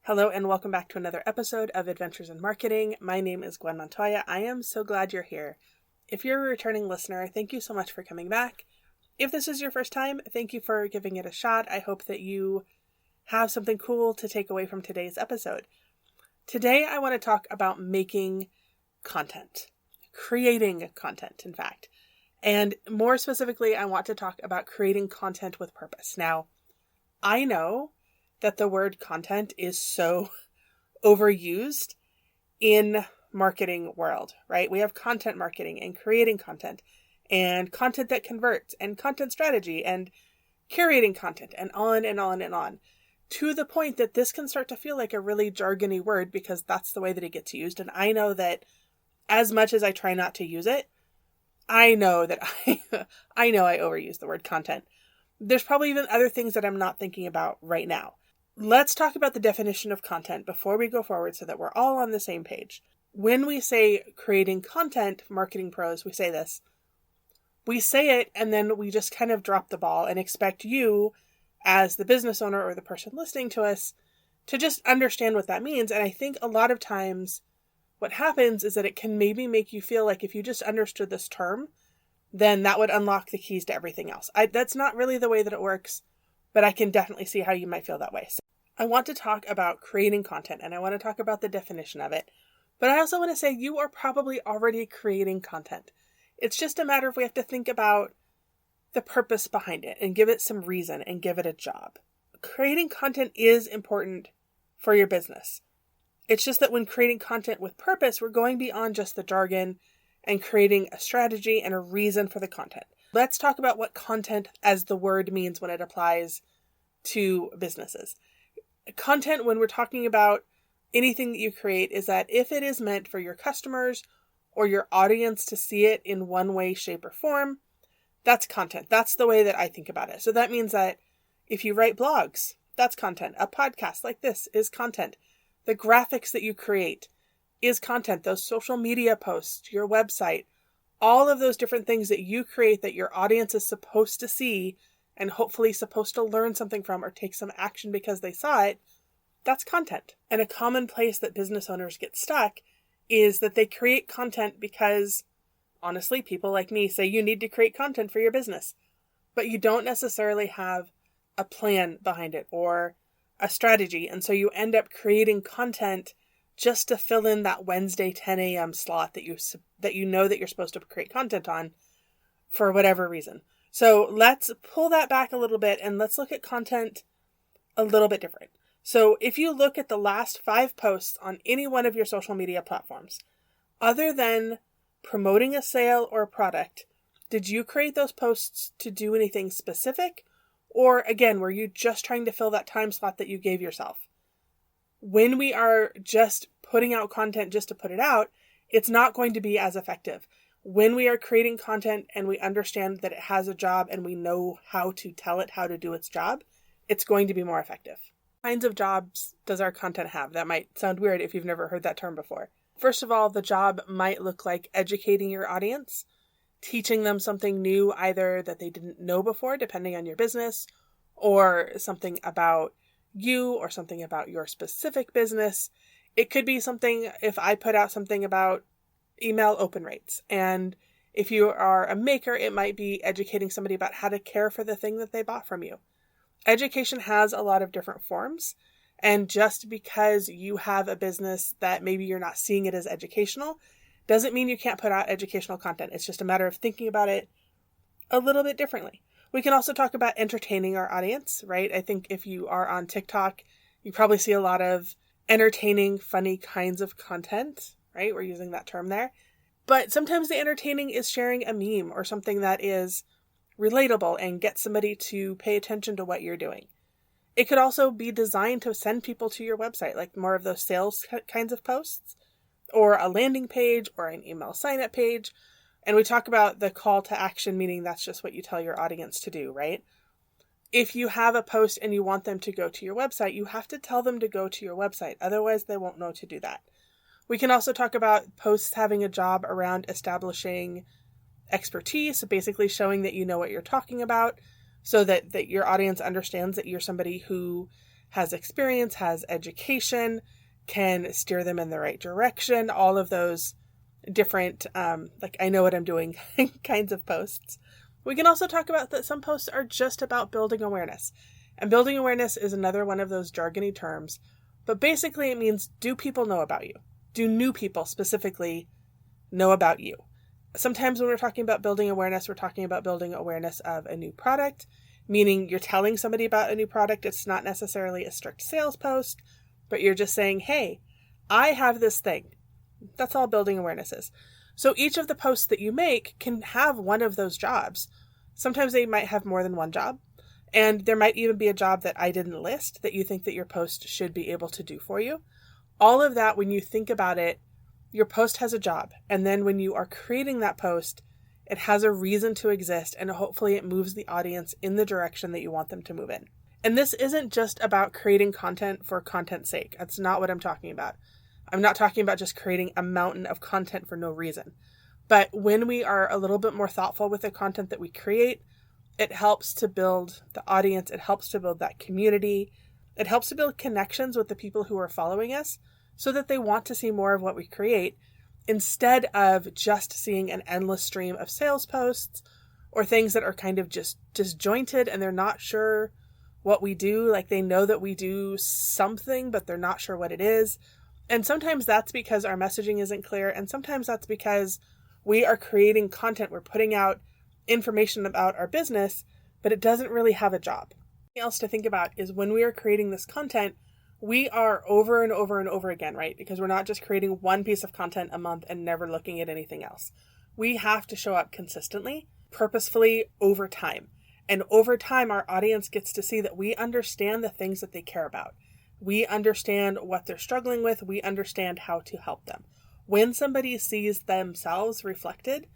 Hello and welcome back to another episode of Adventures in Marketing. My name is Gwen Montoya. I am so glad you're here. If you're a returning listener, thank you so much for coming back. If this is your first time, thank you for giving it a shot. I hope that you have something cool to take away from today's episode. Today, I want to talk about making content, creating content, in fact. And more specifically, I want to talk about creating content with purpose. Now, I know that the word content is so overused in marketing world, right? We have content marketing and creating content and content that converts and content strategy and curating content and on and on and on, to the point that this can start to feel like a really jargony word because that's the way that it gets used. And I know that as much as I try not to use it, I know that I know I overuse the word content. There's probably even other things that I'm not thinking about right now. Let's talk about the definition of content before we go forward so that we're all on the same page. When we say creating content, marketing pros, we say this. We say it and then we just kind of drop the ball and expect you as the business owner or the person listening to us to just understand what that means. And I think a lot of times what happens is that it can maybe make you feel like if you just understood this term, then that would unlock the keys to everything else. That's not really the way that it works, but I can definitely see how you might feel that way. So I want to talk about creating content and I want to talk about the definition of it. But I also want to say you are probably already creating content. It's just a matter of we have to think about the purpose behind it and give it some reason and give it a job. Creating content is important for your business. It's just that when creating content with purpose, we're going beyond just the jargon and creating a strategy and a reason for the content. Let's talk about what content as the word means when it applies to businesses. Content, when we're talking about anything that you create, is that if it is meant for your customers or your audience to see it in one way, shape, or form, that's content. That's the way that I think about it. So that means that if you write blogs, that's content. A podcast like this is content. The graphics that you create is content. Those social media posts, your website, all of those different things that you create that your audience is supposed to see and hopefully supposed to learn something from or take some action because they saw it, that's content. And a common place that business owners get stuck is that they create content because, honestly, people like me say you need to create content for your business, but you don't necessarily have a plan behind it or a strategy. And so you end up creating content just to fill in that Wednesday 10 a.m. slot that you know that you're supposed to create content on for whatever reason. So let's pull that back a little bit and let's look at content a little bit different. So if you look at the last 5 posts on any one of your social media platforms, other than promoting a sale or a product, did you create those posts to do anything specific? Or again, were you just trying to fill that time slot that you gave yourself? When we are just putting out content just to put it out, it's not going to be as effective. When we are creating content and we understand that it has a job and we know how to tell it how to do its job, it's going to be more effective. What kinds of jobs does our content have? That might sound weird if you've never heard that term before. First of all, the job might look like educating your audience, teaching them something new, either that they didn't know before, depending on your business, or something about you or something about your specific business. It could be something, if I put out something about email open rates, and if you are a maker, it might be educating somebody about how to care for the thing that they bought from you. Education has a lot of different forms, and just because you have a business that maybe you're not seeing it as educational doesn't mean you can't put out educational content. It's just a matter of thinking about it a little bit differently. We can also talk about entertaining our audience, right? I think if you are on TikTok, you probably see a lot of entertaining, funny kinds of content, right? We're using that term there. But sometimes the entertaining is sharing a meme or something that is relatable and gets somebody to pay attention to what you're doing. It could also be designed to send people to your website, like more of those sales kinds of posts, or a landing page or an email sign-up page. And we talk about the call to action, meaning that's just what you tell your audience to do, right? If you have a post and you want them to go to your website, you have to tell them to go to your website. Otherwise, they won't know to do that. We can also talk about posts having a job around establishing expertise, so basically showing that you know what you're talking about, so that your audience understands that you're somebody who has experience, has education, can steer them in the right direction, all of those different, I know what I'm doing kinds of posts. We can also talk about that some posts are just about building awareness. And building awareness is another one of those jargony terms. But basically it means, do people know about you? Do new people specifically know about you? Sometimes when we're talking about building awareness, we're talking about building awareness of a new product, meaning you're telling somebody about a new product. It's not necessarily a strict sales post, but you're just saying, hey, I have this thing. That's all building awareness is. So each of the posts that you make can have one of those jobs. Sometimes they might have more than one job. And there might even be a job that I didn't list that you think that your post should be able to do for you. All of that, when you think about it, your post has a job. And then when you are creating that post, it has a reason to exist, and hopefully it moves the audience in the direction that you want them to move in. And this isn't just about creating content for content's sake. That's not what I'm talking about. I'm not talking about just creating a mountain of content for no reason. But when we are a little bit more thoughtful with the content that we create, it helps to build the audience. It helps to build that community. It helps to build connections with the people who are following us so that they want to see more of what we create instead of just seeing an endless stream of sales posts or things that are kind of just disjointed and they're not sure what we do. Like they know that we do something, but they're not sure what it is. And sometimes that's because our messaging isn't clear. And sometimes that's because we are creating content. We're putting out information about our business, but it doesn't really have a job. Something else to think about is when we are creating this content, we are over and over and over again, right? Because we're not just creating one piece of content a month and never looking at anything else. We have to show up consistently, purposefully over time. And over time, our audience gets to see that we understand the things that they care about. We understand what they're struggling with. We understand how to help them. When somebody sees themselves reflected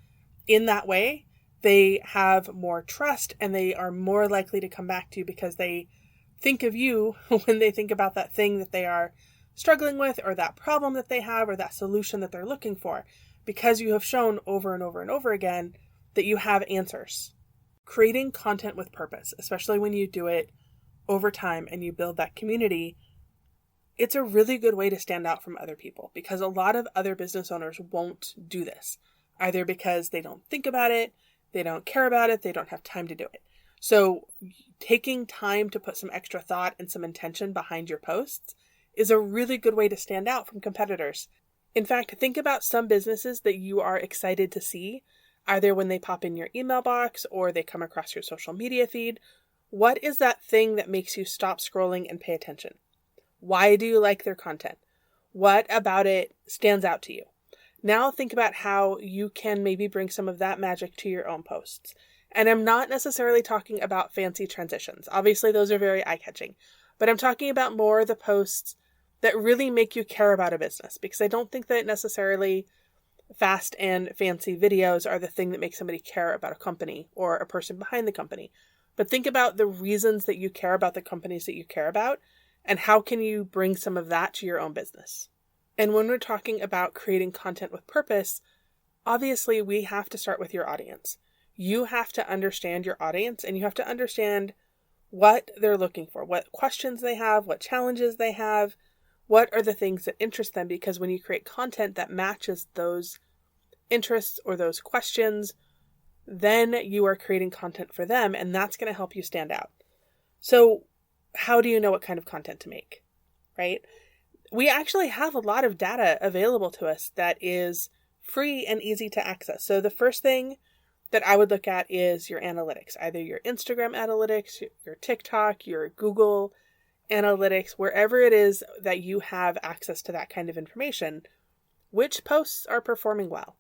in that way, they have more trust and they are more likely to come back to you because they think of you when they think about that thing that they are struggling with or that problem that they have or that solution that they're looking for, because you have shown over and over and over again that you have answers. Creating content with purpose, especially when you do it over time and you build that community, it's a really good way to stand out from other people because a lot of other business owners won't do this, either because they don't think about it, they don't care about it, they don't have time to do it. So taking time to put some extra thought and some intention behind your posts is a really good way to stand out from competitors. In fact, think about some businesses that you are excited to see, either when they pop in your email box or they come across your social media feed. What is that thing that makes you stop scrolling and pay attention? Why do you like their content? What about it stands out to you? Now think about how you can maybe bring some of that magic to your own posts. And I'm not necessarily talking about fancy transitions. Obviously, those are very eye-catching. But I'm talking about more the posts that really make you care about a business. Because I don't think that necessarily fast and fancy videos are the thing that makes somebody care about a company or a person behind the company. But think about the reasons that you care about the companies that you care about. And how can you bring some of that to your own business? And when we're talking about creating content with purpose, obviously we have to start with your audience. You have to understand your audience and you have to understand what they're looking for, what questions they have, what challenges they have, what are the things that interest them, because when you create content that matches those interests or those questions, then you are creating content for them and that's going to help you stand out. So how do you know what kind of content to make, right? We actually have a lot of data available to us that is free and easy to access. So the first thing that I would look at is your analytics, either your Instagram analytics, your TikTok, your Google analytics, wherever it is that you have access to that kind of information. Which posts are performing well?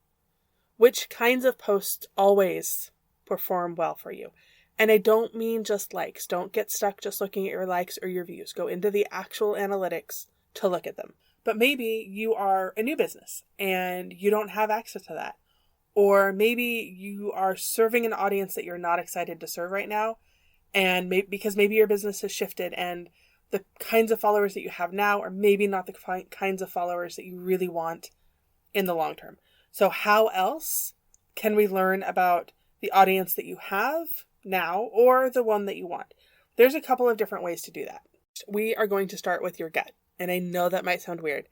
Which kinds of posts always perform well for you? And I don't mean just likes. Don't get stuck just looking at your likes or your views. Go into the actual analytics to look at them. But maybe you are a new business and you don't have access to that. Or maybe you are serving an audience that you're not excited to serve right now. And because maybe your business has shifted and the kinds of followers that you have now are maybe not the kinds of followers that you really want in the long term. So how else can we learn about the audience that you have now or the one that you want? There's a couple of different ways to do that. First, we are going to start with your gut. And I know that might sound weird,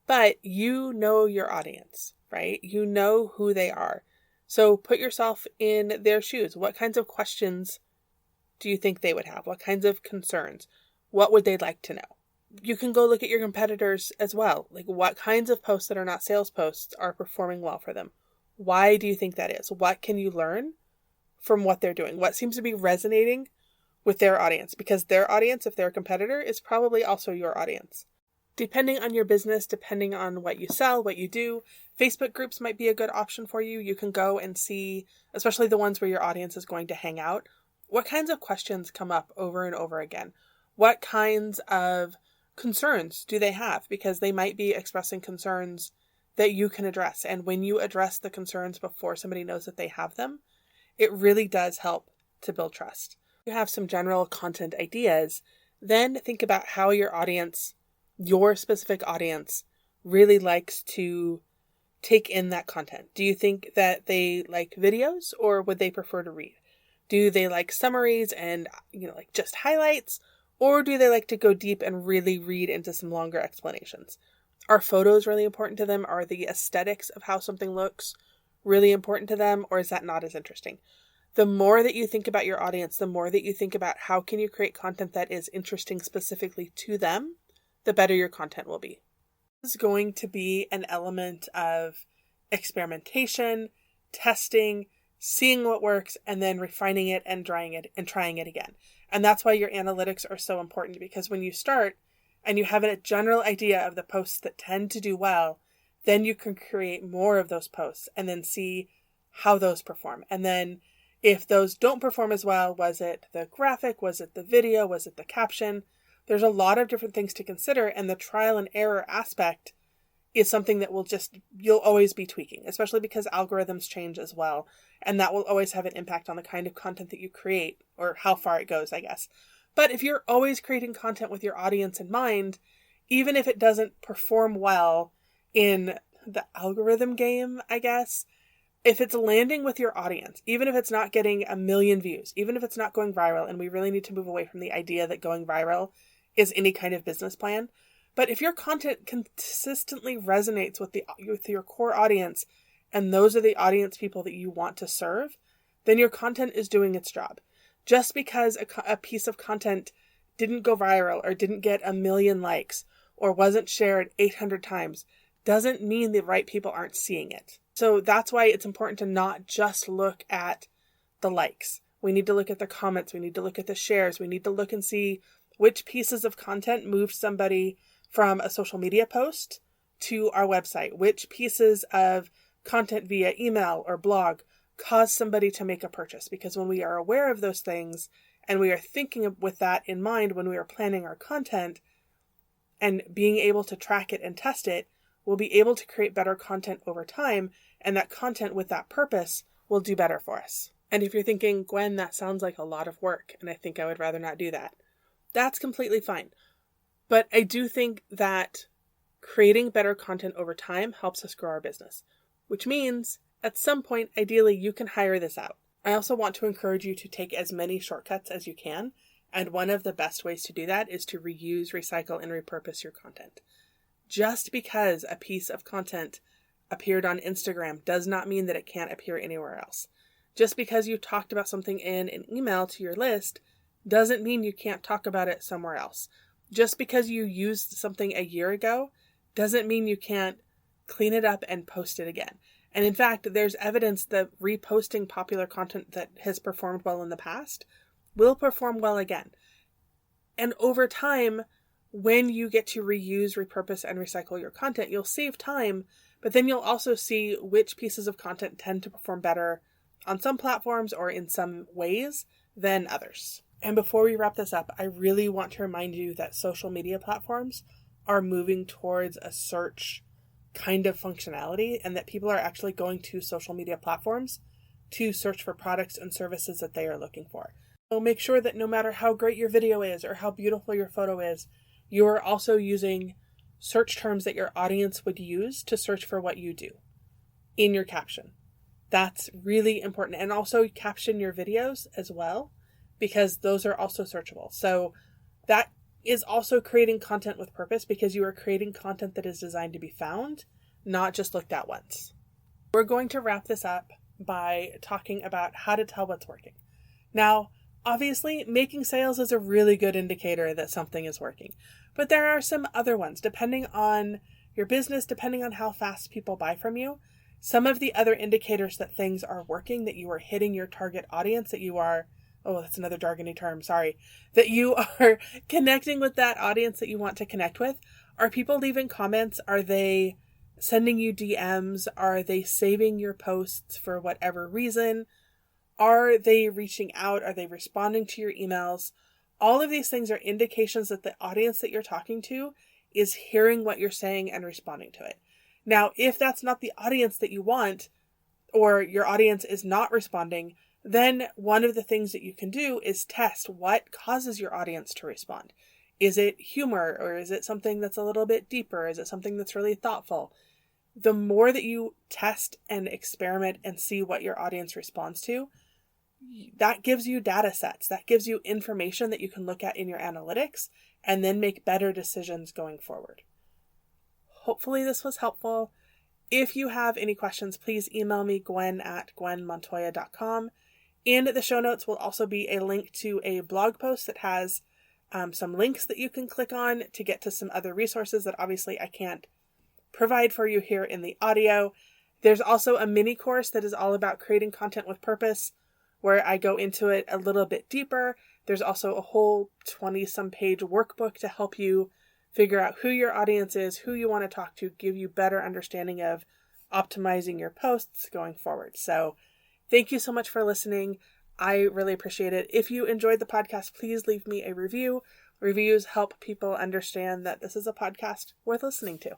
but you know your audience, right? You know who they are. So put yourself in their shoes. What kinds of questions do you think they would have? What kinds of concerns? What would they like to know? You can go look at your competitors as well. Like, what kinds of posts that are not sales posts are performing well for them? Why do you think that is? What can you learn from what they're doing? What seems to be resonating with their audience? Because their audience, if they're a competitor, is probably also your audience. Depending on your business, depending on what you sell, what you do, Facebook groups might be a good option for you. You can go and see, especially the ones where your audience is going to hang out, what kinds of questions come up over and over again? What kinds of concerns do they have? Because they might be expressing concerns that you can address. And when you address the concerns before somebody knows that they have them, it really does help to build trust. You have some general content ideas, then think about how your audience, your specific audience, really likes to take in that content. Do you think that they like videos, or would they prefer to read? Do they like summaries and, like just highlights? Or do they like to go deep and really read into some longer explanations? Are photos really important to them? Are the aesthetics of how something looks really important to them? Or is that not as interesting? The more that you think about your audience, the more that you think about how can you create content that is interesting specifically to them, the better your content will be. This is going to be an element of experimentation, testing, seeing what works, and then refining it and trying it again. And that's why your analytics are so important, because when you start and you have a general idea of the posts that tend to do well, then you can create more of those posts and then see how those perform. And then if those don't perform as well, was it the graphic? Was it the video? Was it the caption? There's a lot of different things to consider, and the trial and error aspect is something that you'll always be tweaking, especially because algorithms change as well. And that will always have an impact on the kind of content that you create, or how far it goes, I guess. But if you're always creating content with your audience in mind, even if it doesn't perform well in the algorithm game, I guess, if it's landing with your audience, even if it's not getting 1 million views, even if it's not going viral, and we really need to move away from the idea that going viral is any kind of business plan. But if your content consistently resonates with your core audience, and those are the audience people that you want to serve, then your content is doing its job. Just because a piece of content didn't go viral, or didn't get 1 million likes, or wasn't shared 800 times, doesn't mean the right people aren't seeing it. So that's why it's important to not just look at the likes. We need to look at the comments. We need to look at the shares. We need to look and see which pieces of content moved somebody from a social media post to our website, which pieces of content via email or blog cause somebody to make a purchase. Because when we are aware of those things and we are thinking with that in mind when we are planning our content and being able to track it and test it, we'll be able to create better content over time, and that content with that purpose will do better for us. And if you're thinking, Gwen, that sounds like a lot of work, and I think I would rather not do that, that's completely fine. But I do think that creating better content over time helps us grow our business, which means at some point, ideally, you can hire this out. I also want to encourage you to take as many shortcuts as you can. And one of the best ways to do that is to reuse, recycle, and repurpose your content. Just because a piece of content appeared on Instagram does not mean that it can't appear anywhere else. Just because you talked about something in an email to your list doesn't mean you can't talk about it somewhere else. Just because you used something a year ago doesn't mean you can't clean it up and post it again. And in fact, there's evidence that reposting popular content that has performed well in the past will perform well again. And over time, when you get to reuse, repurpose, and recycle your content, you'll save time, but then you'll also see which pieces of content tend to perform better on some platforms or in some ways than others. And before we wrap this up, I really want to remind you that social media platforms are moving towards a search kind of functionality, and that people are actually going to social media platforms to search for products and services that they are looking for. So make sure that no matter how great your video is or how beautiful your photo is, you are also using search terms that your audience would use to search for what you do in your caption. That's really important. And also caption your videos as well, because those are also searchable. So that is also creating content with purpose, because you are creating content that is designed to be found, not just looked at once. We're going to wrap this up by talking about how to tell what's working. Now, obviously, making sales is a really good indicator that something is working, but there are some other ones, depending on your business, depending on how fast people buy from you. Some of the other indicators that things are working, that you are hitting your target audience, that you are, oh, that's another jargony term, sorry, that you are connecting with that audience that you want to connect with. Are people leaving comments? Are they sending you DMs? Are they saving your posts for whatever reason? Are they reaching out? Are they responding to your emails? All of these things are indications that the audience that you're talking to is hearing what you're saying and responding to it. Now, if that's not the audience that you want, or your audience is not responding, then one of the things that you can do is test what causes your audience to respond. Is it humor, or is it something that's a little bit deeper? Is it something that's really thoughtful? The more that you test and experiment and see what your audience responds to, that gives you data sets. That gives you information that you can look at in your analytics and then make better decisions going forward. Hopefully this was helpful. If you have any questions, please email me, gwen@gwenmontoya.com. In the show notes will also be a link to a blog post that has some links that you can click on to get to some other resources that obviously I can't provide for you here in the audio. There's also a mini course that is all about creating content with purpose, where I go into it a little bit deeper. There's also a whole 20-some page workbook to help you figure out who your audience is, who you want to talk to, give you better understanding of optimizing your posts going forward. So thank you so much for listening. I really appreciate it. If you enjoyed the podcast, please leave me a review. Reviews help people understand that this is a podcast worth listening to.